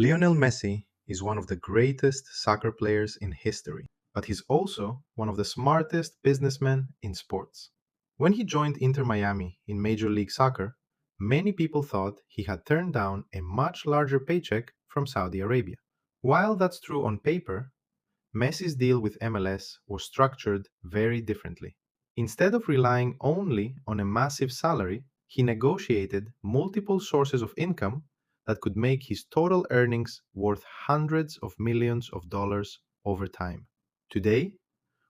Lionel Messi is one of the greatest soccer players in history, but he's also one of the smartest businessmen in sports. When he joined Inter Miami in Major League Soccer, many people thought he had turned down a much larger paycheck from Saudi Arabia. While that's true on paper, Messi's deal with MLS was structured very differently. Instead of relying only on a massive salary, he negotiated multiple sources of income that could make his total earnings worth hundreds of millions of dollars over time. Today,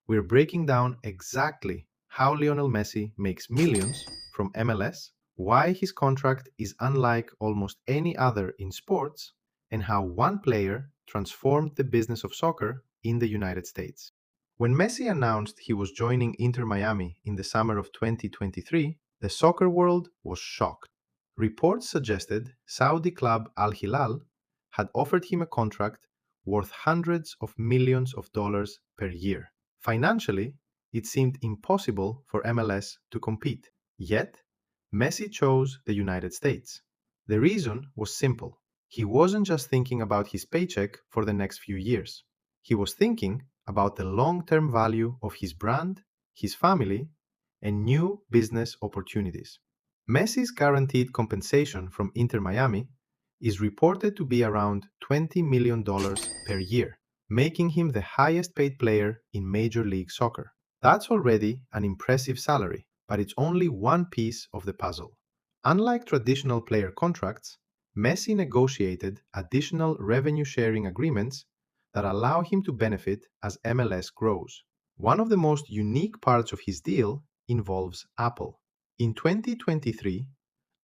we're breaking down exactly how Lionel Messi makes millions from MLS, why his contract is unlike almost any other in sports, and how one player transformed the business of soccer in the United States. When Messi announced he was joining Inter Miami in the summer of 2023, the soccer world was shocked. Reports suggested Saudi club Al Hilal had offered him a contract worth hundreds of millions of dollars per year. Financially, it seemed impossible for MLS to compete. Yet, Messi chose the United States. The reason was simple. He wasn't just thinking about his paycheck for the next few years. He was thinking about the long-term value of his brand, his family, and new business opportunities. Messi's guaranteed compensation from Inter Miami is reported to be around $20 million per year, making him the highest paid player in Major League Soccer. That's already an impressive salary, but it's only one piece of the puzzle. Unlike traditional player contracts, Messi negotiated additional revenue sharing agreements that allow him to benefit as MLS grows. One of the most unique parts of his deal involves Apple. In 2023,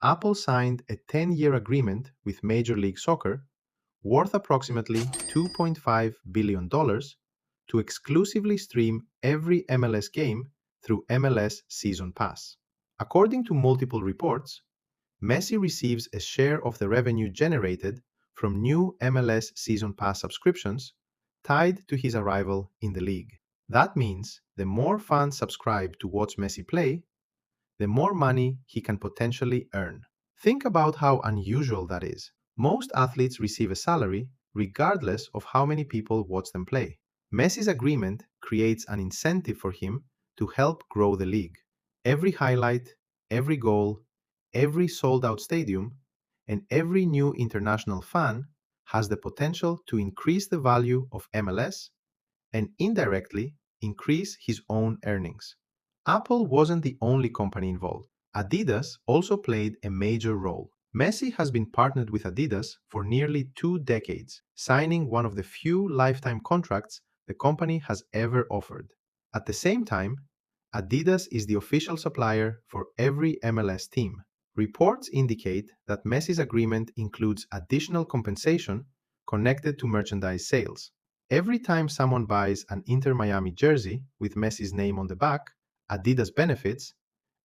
Apple signed a 10-year agreement with Major League Soccer worth approximately $2.5 billion to exclusively stream every MLS game through MLS Season Pass. According to multiple reports, Messi receives a share of the revenue generated from new MLS Season Pass subscriptions tied to his arrival in the league. That means the more fans subscribe to watch Messi play, the more money he can potentially earn. Think about how unusual that is. Most athletes receive a salary regardless of how many people watch them play. Messi's agreement creates an incentive for him to help grow the league. Every highlight, every goal, every sold out stadium, and every new international fan has the potential to increase the value of MLS and indirectly increase his own earnings. Apple wasn't the only company involved. Adidas also played a major role. Messi has been partnered with Adidas for nearly 2 decades, signing one of the few lifetime contracts the company has ever offered. At the same time, Adidas is the official supplier for every MLS team. Reports indicate that Messi's agreement includes additional compensation connected to merchandise sales. Every time someone buys an Inter Miami jersey with Messi's name on the back, Adidas benefits,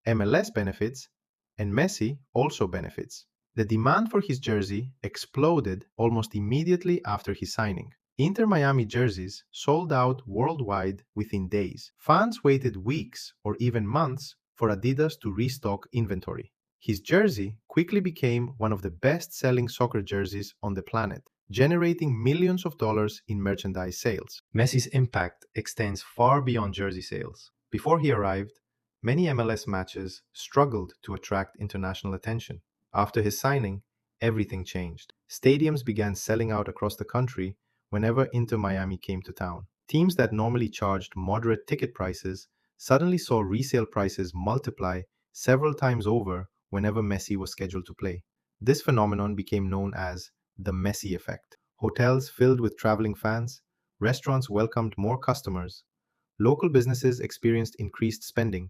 MLS benefits, and Messi also benefits. The demand for his jersey exploded almost immediately after his signing. Inter Miami jerseys sold out worldwide within days. Fans waited weeks or even months for Adidas to restock inventory. His jersey quickly became one of the best-selling soccer jerseys on the planet, generating millions of dollars in merchandise sales. Messi's impact extends far beyond jersey sales. Before he arrived, many MLS matches struggled to attract international attention. After his signing, everything changed. Stadiums began selling out across the country whenever Inter Miami came to town. Teams that normally charged moderate ticket prices suddenly saw resale prices multiply several times over whenever Messi was scheduled to play. This phenomenon became known as the Messi Effect. Hotels filled with traveling fans, restaurants welcomed more customers, local businesses experienced increased spending,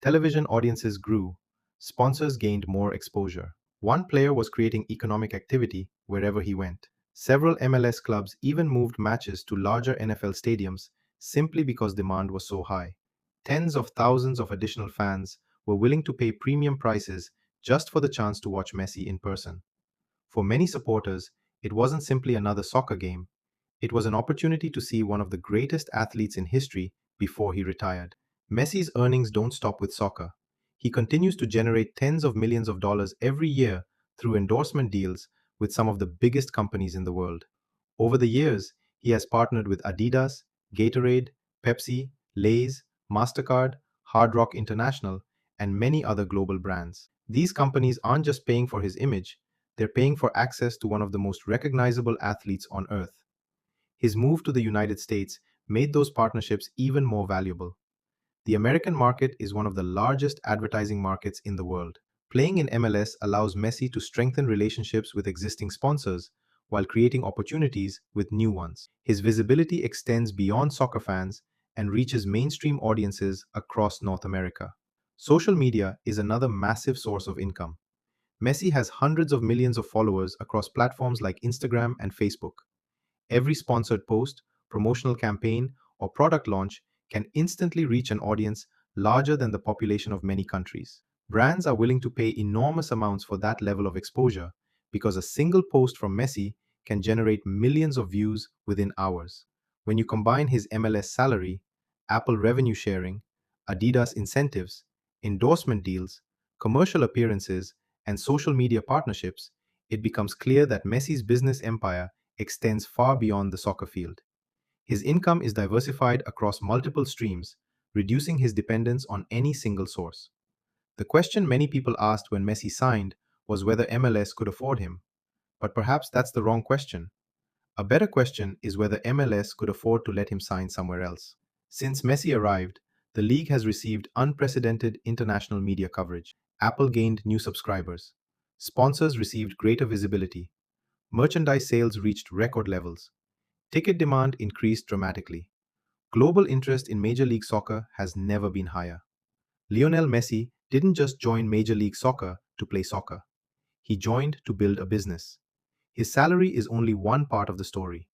television audiences grew, sponsors gained more exposure. One player was creating economic activity wherever he went. Several MLS clubs even moved matches to larger NFL stadiums simply because demand was so high. Tens of thousands of additional fans were willing to pay premium prices just for the chance to watch Messi in person. For many supporters, it wasn't simply another soccer game. It was an opportunity to see one of the greatest athletes in history before he retired. Messi's earnings don't stop with soccer. He continues to generate tens of millions of dollars every year through endorsement deals with some of the biggest companies in the world. Over the years, he has partnered with Adidas, Gatorade, Pepsi, Lay's, MasterCard, Hard Rock International, and many other global brands. These companies aren't just paying for his image, they're paying for access to one of the most recognizable athletes on earth. His move to the United States made those partnerships even more valuable. The American market is one of the largest advertising markets in the world. Playing in MLS allows Messi to strengthen relationships with existing sponsors while creating opportunities with new ones. His visibility extends beyond soccer fans and reaches mainstream audiences across North America. Social media is another massive source of income. Messi has hundreds of millions of followers across platforms like Instagram and Facebook. Every sponsored post, promotional campaign, or product launch can instantly reach an audience larger than the population of many countries. Brands are willing to pay enormous amounts for that level of exposure because a single post from Messi can generate millions of views within hours. When you combine his MLS salary, Apple revenue sharing, Adidas incentives, endorsement deals, commercial appearances, and social media partnerships, it becomes clear that Messi's business empire extends far beyond the soccer field. His income is diversified across multiple streams, reducing his dependence on any single source. The question many people asked when Messi signed was whether MLS could afford him. But perhaps that's the wrong question. A better question is whether MLS could afford to let him sign somewhere else. Since Messi arrived, the league has received unprecedented international media coverage. Apple gained new subscribers. Sponsors received greater visibility. Merchandise sales reached record levels. Ticket demand increased dramatically. Global interest in Major League Soccer has never been higher. Lionel Messi didn't just join Major League Soccer to play soccer. He joined to build a business. His salary is only one part of the story.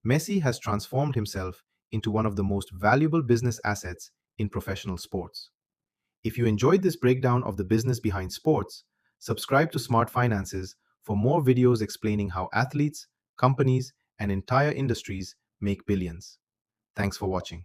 Messi has transformed himself into one of the most valuable business assets in professional sports. If you enjoyed this breakdown of the business behind sports, subscribe to Smart Finances for more videos explaining how athletes, companies, and entire industries make billions. Thanks for watching.